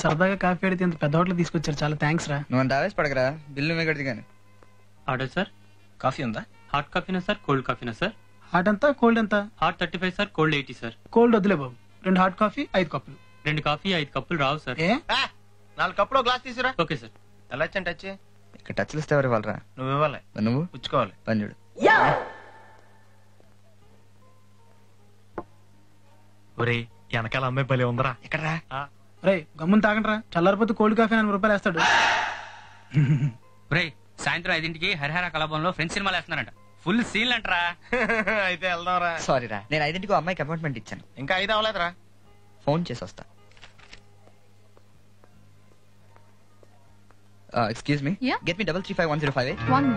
సరదాగా కాఫీ అడిగితే ఇంత పెద్ద హోటల్ తీసుకొచ్చారు, చాలా థ్యాంక్స్ రా. నువ్వు అంత ఆవేశ పడకరా, బిల్లు నువ్వే కడితే కానీ. Order sir. కాఫీ ఉందా? హాట్ కాఫీనా సార్, కోల్డ్ కాఫీనా సార్? హాట్ ఎంత, కోల్డ్ ఎంత? Hot 35 sir, cold 80 sir. Cold వద్దులే బాబు, 2 హాట్ కాఫీ 5 కప్పులు. 2 కాఫీ 5 కప్పులు రావు సార్. ఏ 4 కప్పులు గ్లాస్ తీసురా. Okay sir. ఎలా వచ్చాను టచ్? ఇక్కడ టచ్లు ఇస్తే ఎవరు ఇవ్వాలరా? నువ్వు ఇవ్వాలి, నువ్వు పుచ్చుకోవాలి. పని చూడు. ఒరే వెనకాల అమ్మాయి భలే ఉందరా. ఎక్కడరా? రే గమ్మున తాగండ్రా, చల్లారిపోతే కోల్డ్ కాఫీ 40 రూపాయలు వేస్తాడు. రే సాయంత్రం 5ంటికి హరిహర కళాభవన్లో ఫ్రెండ్స్ సినిమాలు వేస్తున్నారంట, ఫుల్ సీన్లు అంటరా. అయితే వెళ్దాంరా. సారీ రా, నేను 5ంటికి అమ్మాయికి అపాయింట్మెంట్ ఇచ్చాను. ఇంకా 5 అవ్వలేదురా. ఫోన్ చేసి వస్తా. Excuse me, get me 335105. 1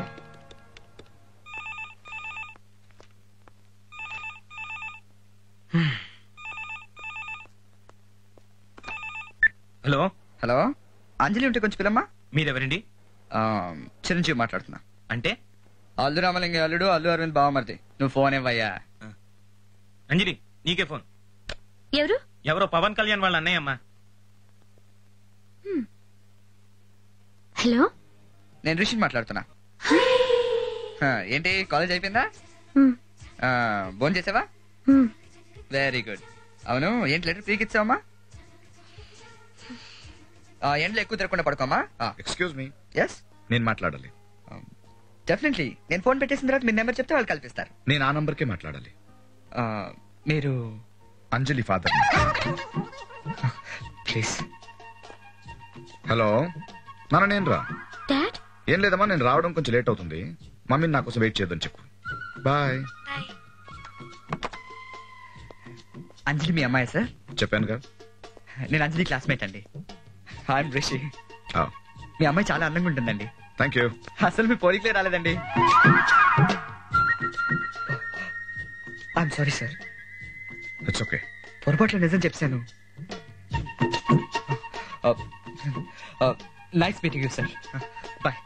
hello hello, Anjali ఉంటే కొంచెం పిల్లమ్మా. మీరెవరండి? చిరంజీవి మాట్లాడుతున్నా. అంటే అల్లు రామలింగ అల్లుడు, అల్లు అరవింద్ బావమరిది. నువ్వు ఫోన్ ఇవ్వయ్యా. అంజలి నీకే ఫోన్. ఎవరు? ఎవరో పవన్ కళ్యాణ్ వాళ్ళ అన్నయ్య అమ్మా. హలో, నేను రిషిని మాట్లాడుతున్నా. ఏంటి కాలేజ్ అయిపోయిందా? భోజనం చేసావా? Very good. అవును, ఏంటి లెటర్ పీకి ఇచ్చావమ్మా? ఎండ్లో ఎక్కువ తిరగకుండా పడుకోమా. ఎక్స్క్యూజ్ మీ, ఎస్ నేను మాట్లాడాలి. డెఫినెట్లీ. నేను ఫోన్ పెట్టేసిన తర్వాత మీరు నెంబర్ చెప్తే వాళ్ళు కల్పిస్తారు. నేను ఆ నంబర్కే మాట్లాడాలి. మీరు అంజలి ఫాదర్. ప్లీజ్. హలో నాన్న, నేను రా. డాడ్? ఏం లేదమ్మా, నేను రావడం కొంచెం లేట్ అవుతుంది. మమ్మీని నా కోసం వెయిట్ చేయొద్దని చెప్పు. బాయ్. అంజలి మీ అమ్మాయి సార్? చెప్పానుగా. నేను అంజలి క్లాస్మేట్ అండి. ఐఎమ్ రిషి. Oh. మీ అమ్మాయి చాలా అందంగా ఉంటుందండి. Thank you. అసలు మీ పోలికలే రాలేదండి. I'm sorry sir. It's okay. పొరపాట్లో నిజం చెప్పాను. Nice meeting you sir. Bye.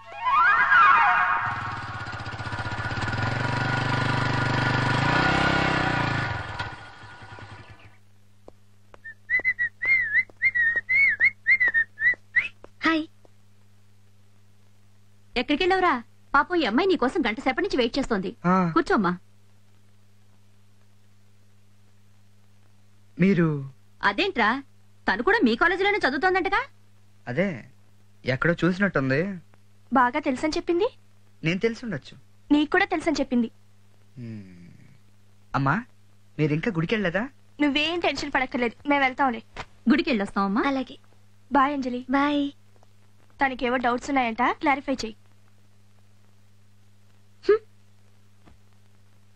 Hi. ఎక్కడికి వెళ్ళావురా? పాపం ఈ అమ్మాయి నీకోసం గంట సేపటి నుంచి వెయిట్ చేస్తోంది. కూర్చోమ్మా. మీరు? అదేంట్రా, తను కూడా మీ కాలేజీలోనే చదువుతోందంటగా? అదే, ఎక్కడో చూసినట్టుంది. బాగా తెలుసని చెప్పింది. నేను తెలిసి ఉండొచ్చు. నీకు కూడా తెలుసని చెప్పింది. అమ్మా, మీరు ఇంకా గుడికి వెళ్ళలేదా? నువ్వేం టెన్షన్ పడక్కర్లేదు, మేము వెళ్తాంలే. గుడికి వెళ్ళొస్తామమ్మా. అలాగే. బాయ్ అంజలి. బాయ్. తనకేవో డౌట్స్ ఉన్నాయంట, క్లారిఫై చెయ్యి.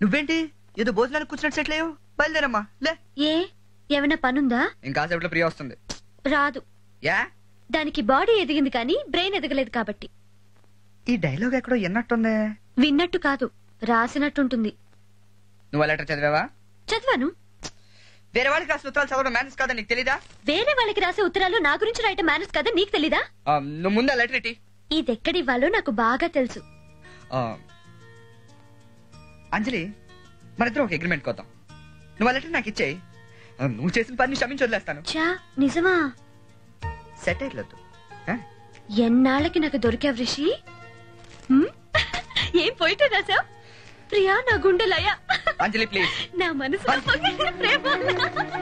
నువ్వేంటి ఏదో భోజనానికి కూర్చున్నట్టు సెట్ లేవు? బయలుదేరమ్మా. లే. ఏ ఏమైనా పనుందా? ఇంకాసేపట్లో ప్రియ వస్తుంది. రాదు. యా? దానికి బాడీ ఎదిగింది కానీ బ్రెయిన్ ఎదగలేదు కాబట్టి. ఈ డైలాగ్ ఎక్కడో విన్నట్టుంది. విన్నట్టు కాదు, రాసినట్టుంటుంది. నువ్వు లెటర్ చదివావా? చదివాను. వేరే వాళ్ళకి రాసిన ఉత్తరాలు చదవడం మేనేజ్ కాదని నీకు తెలీదా? వేరే వాళ్ళకి రాసే ఉత్తరాలు నా గురించి రాయటం మేనేజ్ కాదని నీకు తెలీదా? నువ్వు ముందు లెటర్ ఇటీ. ఇదెక్కడివ్వాలో నాకు బాగా తెలుసు. అంజలి, మరిద్దరం ఒక అగ్రిమెంట్ కోద్దాం. నువ్వు ఆ లెటర్ నాకు ఇచ్చేయి, నువ్వు చేసిన పని క్షమించి వదిలేస్తాను. చా, నిజమా? సెట్ అయ్యలేదు. ఎన్నాళ్ళకి నాకు దొరికావు రిషి. ఏం పోయితే రాసావు? ప్రియా నా గుండెలయ. అంజలి ప్లీజ్. నా మనసు ప్రేమ.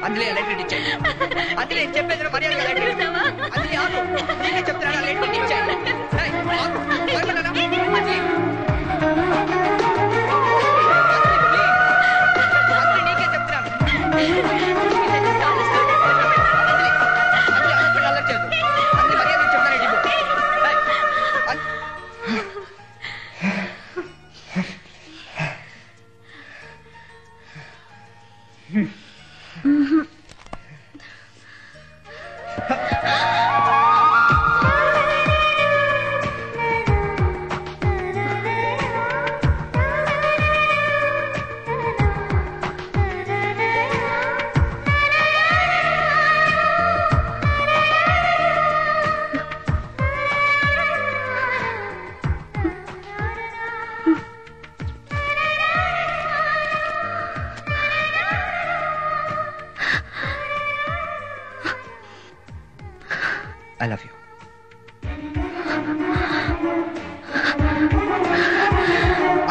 అంజలి లెటర్ ఇచ్చేయి. అంజలి చెప్పేది మర్యాదగా లెటర్ ఇచ్చేయి. అంజలి ఆగు, నీకే చెప్తున్నా, లెటర్ ఇచ్చేయి. I love you.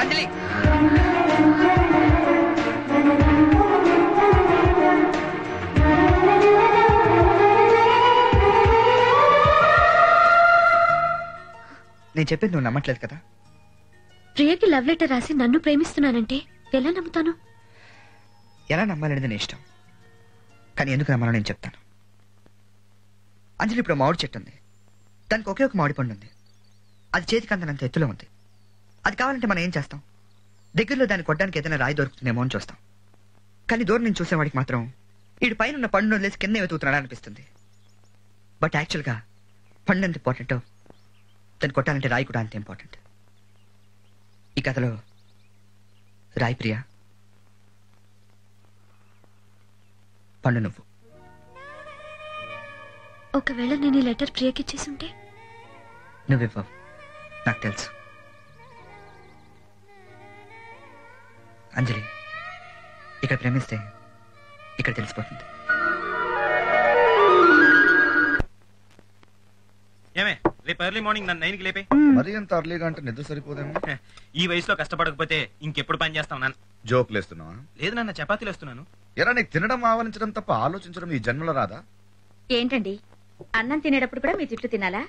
అంజలి నేను చెప్పేది నువ్వు నమ్మట్లేదు కదా? ప్రియకి లవ్ లెటర్ రాసి నన్ను ప్రేమిస్తున్నానంటే ఎలా నమ్ముతాను? ఎలా నమ్మాలనేది నీ ఇష్టం, కానీ ఎందుకు నమ్మాలో నేను చెప్తాను. అంజలి ఇప్పుడు మామిడి చెట్టు ఉంది, దానికి ఒకే ఒక మామిడి పండు ఉంది. అది చేతికి అందనంత ఎత్తులో ఉంది. అది కావాలంటే మనం ఏం చేస్తాం? దగ్గరలో దాన్ని కొట్టడానికి ఏదైనా రాయి దొరుకుతుందేమో అని చూస్తాం. కానీ దూరం నుంచి చూసేవాడికి మాత్రం వీడి పైన ఉన్న పండును వదిలేసి కింద వెతుకుతున్నాడా అనిపిస్తుంది. బట్ యాక్చువల్గా పండు ఎంత ఇంపార్టెంటో దాన్ని కొట్టాలంటే రాయి కూడా అంత ఇంపార్టెంట్. ఈ కథలో రాయి ప్రియా, పండు నువ్వు. ఒకవేళ నేను ఈ లెటర్ ప్రియకి ఇచ్చేసుంటే? నువ్వివ్వవు, నాకు తెలుసు. అంజలి, ఇక్కడ ప్రేమిస్తే ఇక్కడ తెలిసిపోతుంది. ఏమే రేపు ఎర్లీ మార్నింగ్ నన్ను 9కి లేపే. మరి ఎంత అర్లీగా అంటే నిద్ర సరిపోదేమో. ఈ వయసులో కష్టపడకపోతే ఇంకెప్పుడు పని చేస్తావు నాన్న? జోకులు వేస్తున్నావా? లేదు నాన్న, చపాతీలు వేస్తున్నాను. ఎరా నీకు తినడం ఆవరించడం తప్ప ఆలోచించడం ఈ జన్మలో రాదా? ఏంటండి, అన్నం తినేటప్పుడు కూడా మీ తిట్లు తినాలా?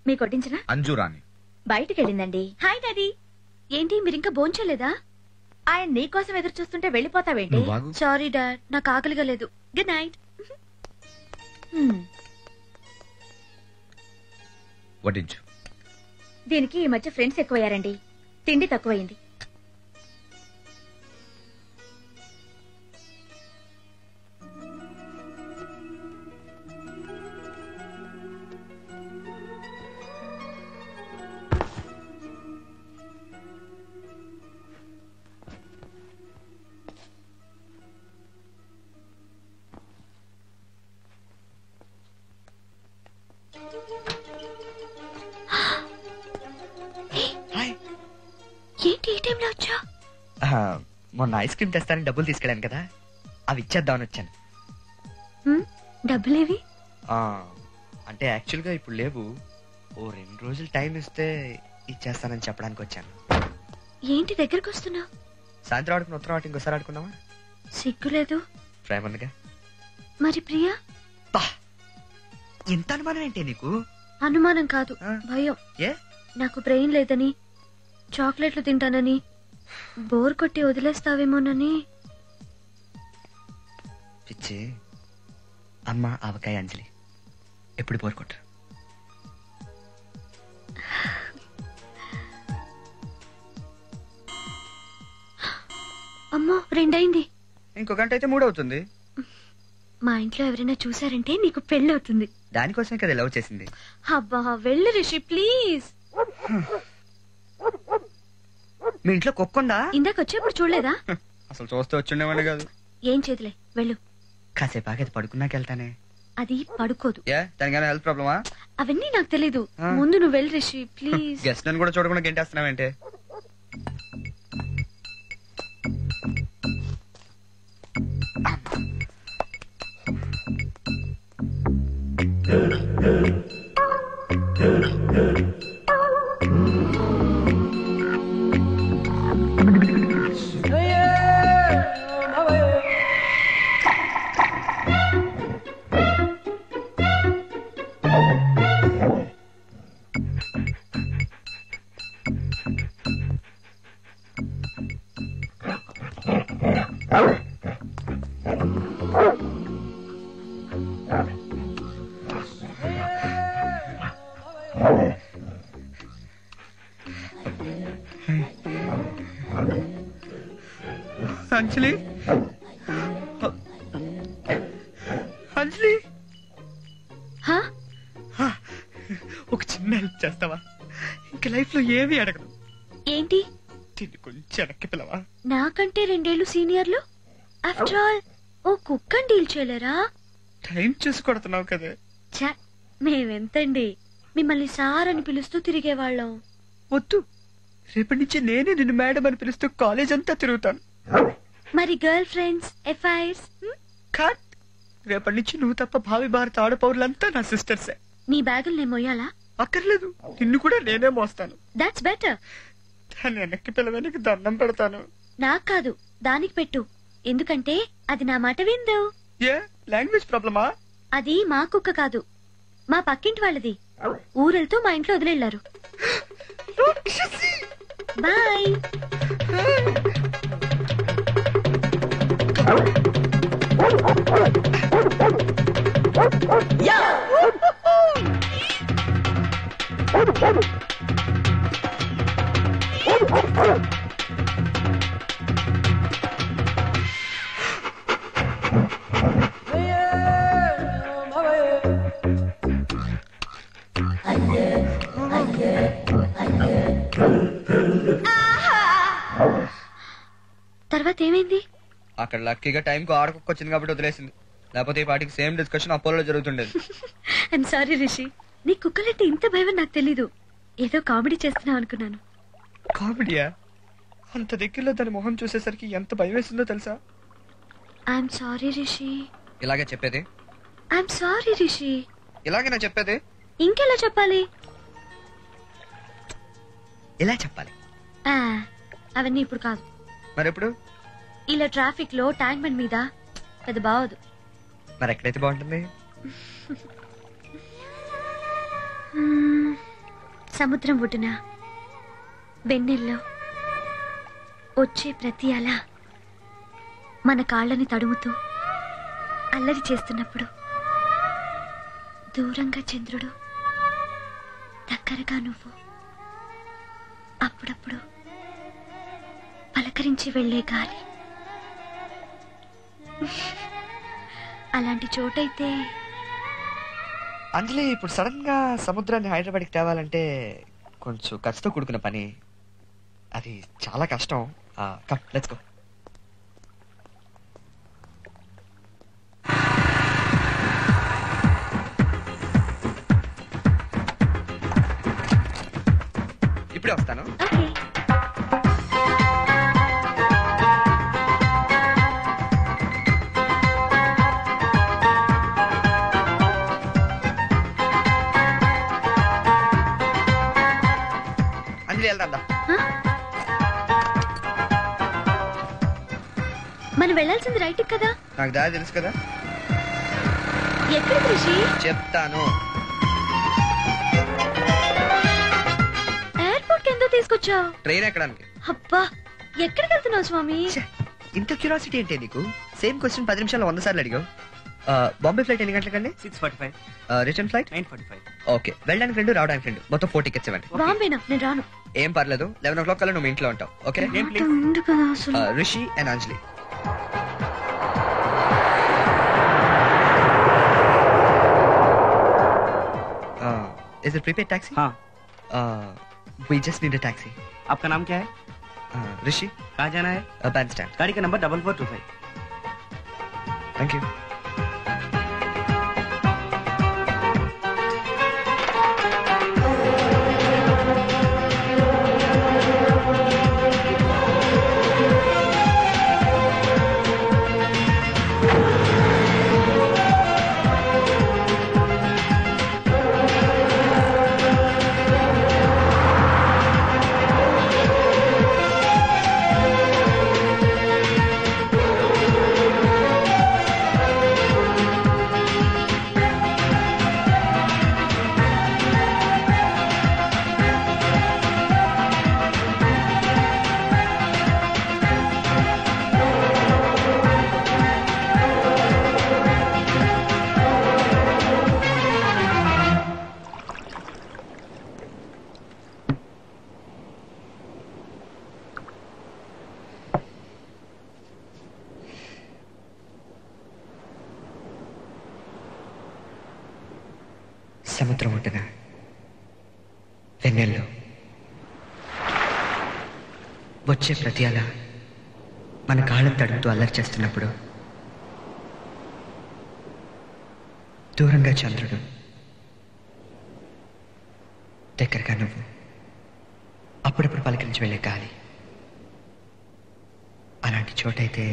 మీ కొట్టించనా? అంజురాని బయటికి వెళ్ళిందండి. Hi daddy. ఏంటి మీరింకా భోంచలేదా? ఆయన నీకోసం ఎదురు చూస్తుంటే వెళ్ళిపోతావేంటి? నువ్వు బాగు. సారీ డాడ్, నాకు ఆకలిగా లేదు. Good night. వడ్డించు. దీనికి ఈ మధ్య ఫ్రెండ్స్ ఎక్కువయ్యారండి, తిండి తక్కువైంది. ఏంటి ఈ టైంలో వచ్చా? మొన్న ఐస్ క్రీమ్ తెస్తానని డబ్బులు తీసుకెళ్ళాను కదా, అవి ఇచ్చేద్దామని వచ్చాను. డబ్బులేవి? అంటే యాక్చువల్గా ఇప్పుడు లేవు, ఓ 2 రోజులు టైం ఇస్తే ఇచ్చేస్తానని చెప్పడానికి వచ్చాను. ఏంటి దగ్గరకు వస్తున్నా? సాయంత్రం ఆడుకుని ఉత్తరం ఆట ఇంకోసారి ఆడుకుందామా? సిగ్గులేదు. ప్రేమ ఉందిగా. మరి ప్రియా? ఇంత అనుమానం ఏంటి నీకు? అనుమానం కాదు, భయం. ఏ? నాకు బ్రెయిన్ లేదని, చాక్లెట్లు తింటానని, బోర్ కొట్టి వదిలేస్తావేమోనని. పిచ్చి అమ్మ ఆవకాయ అంజలి ఎప్పుడు బోర్ కొట్టు. అమ్మో 2 అయింది. ఇంకో గంట అయితే 3 అవుతుంది. మా ఇంట్లో ఎవరైనా చూసారంటే నీకు పెళ్ళవుతుంది. దానికోసమే కదా లవ్ చేసింది. అబ్బా వెళ్ళు రిషి ప్లీజ్. మీ ఇంట్లో కుక్కుందా? ఇందాక వచ్చేప్పుడు చూడలేదా? అసలు చూస్తే వచ్చిండేవాడి కాదు. ఏం చేతులే వెళ్ళు. కాసేపు ఆగేది పడుకున్నాక వెళ్తానే. అది పడుకోదు. దానికైనా హెల్త్ ప్రాబ్లమా? అవన్నీ నాకు తెలీదు, ముందు నువ్వు వెళ్ళు రిషి ప్లీజ్. గెస్ట్ నన్ను కూడా చూడకుండా గెంటేస్తున్నావేంటే? అంజలి, అంజలి, ఒక చిన్న హెల్ప్ చేస్తావా? ఇంక లైఫ్ లో ఏవి అడగదు. ఏంటి? దీన్ని కొంచెం వెనక్కి పిలవా? నాకంటే 2 ఏళ్ళు సీనియర్లు. ఆఫ్టర్ ఆల్ ఓ కుక్కని డీల్ చేయలేరా? టైం చూసి కొడుతున్నావు కదా. మేమెంతండి, మిమ్మల్ని సార్ అని పిలుస్తూ తిరిగేవాళ్ళం. వద్దు, రేపటి నుంచి నేనే నిన్ను మేడం అని పిలుస్తూ కాలేజ్ అంతా తిరుగుతాను. మరి గర్ల్ ఫ్రెండ్స్, ఎఫ్ఐఆర్స్? కట్. రేపటి నుంచి నువ్వు తప్ప భావి భారత ఆడపౌరులంతా నా సిస్టర్సే. నీ బ్యాగులు నేను మొయ్యాలా? అక్కర్లేదు, నిన్ను కూడా నేనే మోస్తాను. That's better. దాన్ని వెనక్కి పిల్లవానికి దండం పెడతాను. నాకు కాదు, దానికి పెట్టు. ఎందుకంటే అది నా మాట విందు. ఏ లాంగ్వేజ్ ప్రాబ్లమా? అది మా కుక్క కాదు, మా పక్కింటి వాళ్ళది. ఊరెళ్తూ మా ఇంట్లో వదిలేళ్లారు. బాయ్. తర్వాత ఏమైంది? అక్కడ లక్కీగా టైంకు ఆడకొక్క వచ్చింది కాబట్టి వదిలేసింది. లేకపోతే ఈ పాటికి సేమ్ డిస్కషన్ అపోలో జరుగుతుండేది. ఐమ్ సారీ రిషి, నీ కుక్కలంటే ఇంత భయం నాకు తెలీదు. ఏదో కామెడీ చేస్తున్నావు అనుకున్నాను. కామెడీయా? అంత దగ్గరలో దాని మొహం చూసేసరికి ఎంత భయం వేసిందో తెలుసా? I'm sorry Rishi. ఇలాగే చెప్పేది? I'm sorry Rishi. ఇలాగే నా చెప్పేది? ఇంకెలా చెప్పాలి? ఇలా చెప్పాలి. అవన్నీ ఇప్పుడు కాదు. మరెప్పుడు? ఇలా ట్రాఫిక్ లో ట్యాంక్ బండ్ మీద పెద్ద బావదు. మరి ఎక్కడైతే బాగుంటుంది? సముద్రం ఒడ్డున వెన్నెల్లో వచ్చే ప్రతి అల మన కాళ్ళని తడుముతూ అల్లరి చేస్తున్నప్పుడు, దూరంగా చంద్రుడు, దగ్గరగా నువ్వు, అప్పుడప్పుడు పలకరించి వెళ్లే గాలి. అలాంటి చోటైతే. అంజలి, ఇప్పుడు సడన్ గా సముద్రాన్ని హైదరాబాద్కి తేవాలంటే కొంచెం ఖర్చుతో కూడుకున్న పని. అది చాలా కష్టం. Come let's go. ఇప్పుడే వస్తాను. అంజలి వెళ్దా? మనం వెళ్ళాల్సింది రైట్ కదా? నాకు దారి తెలుసు కదా. ఎక్కడికి రిషి? చెప్తాను. ఎయిర్పోర్ట్ కి ఎందుకు తీసుకొచ్చావు? ట్రైన్ ఎక్కడానికి. అబ్బా, ఎక్కడికి వెళ్తున్నావు స్వామి? ఇంత క్యూరియాసిటీ ఏంటి నీకు? సేమ్ క్వశ్చన్ 10 నిమిషాలు 100 సార్లు అడిగావు. బాంబే ఫ్లైట్ ఎన్ని గంటలకండి? 6:45. Return flight 9:45. ఓకే. వెళ్ళడానికి 2, రావడానికి 2, మొత్తం 4 టికెట్స్ ఇవ్వండి. బాంబేనా? నేను రాను. ఏం పర్లేదు, 11 o'clock కల్లా నువ్వు ఇంట్లో ఉంటావు. ఓకే? ఉండు కదా అసలు. Rishi and Anjali. Is it prepaid taxi? हाँ. We just need a taxi. आपका नाम क्या है? Rishi. कहाँ जाना है? Bandstand. गाड़ी का नंबर 4425. Thank you. సముద్రం ఒడ్డున వెన్నెల్లో వచ్చే ప్రతి అల మన కాళ్ళను తడుపుతూ అల్లరి చేస్తున్నప్పుడు, దూరంగా చంద్రుడు, దగ్గరగా నువ్వు, అప్పుడప్పుడు పలకరించి వెళ్ళే గాలి. అలాంటి చోటైతే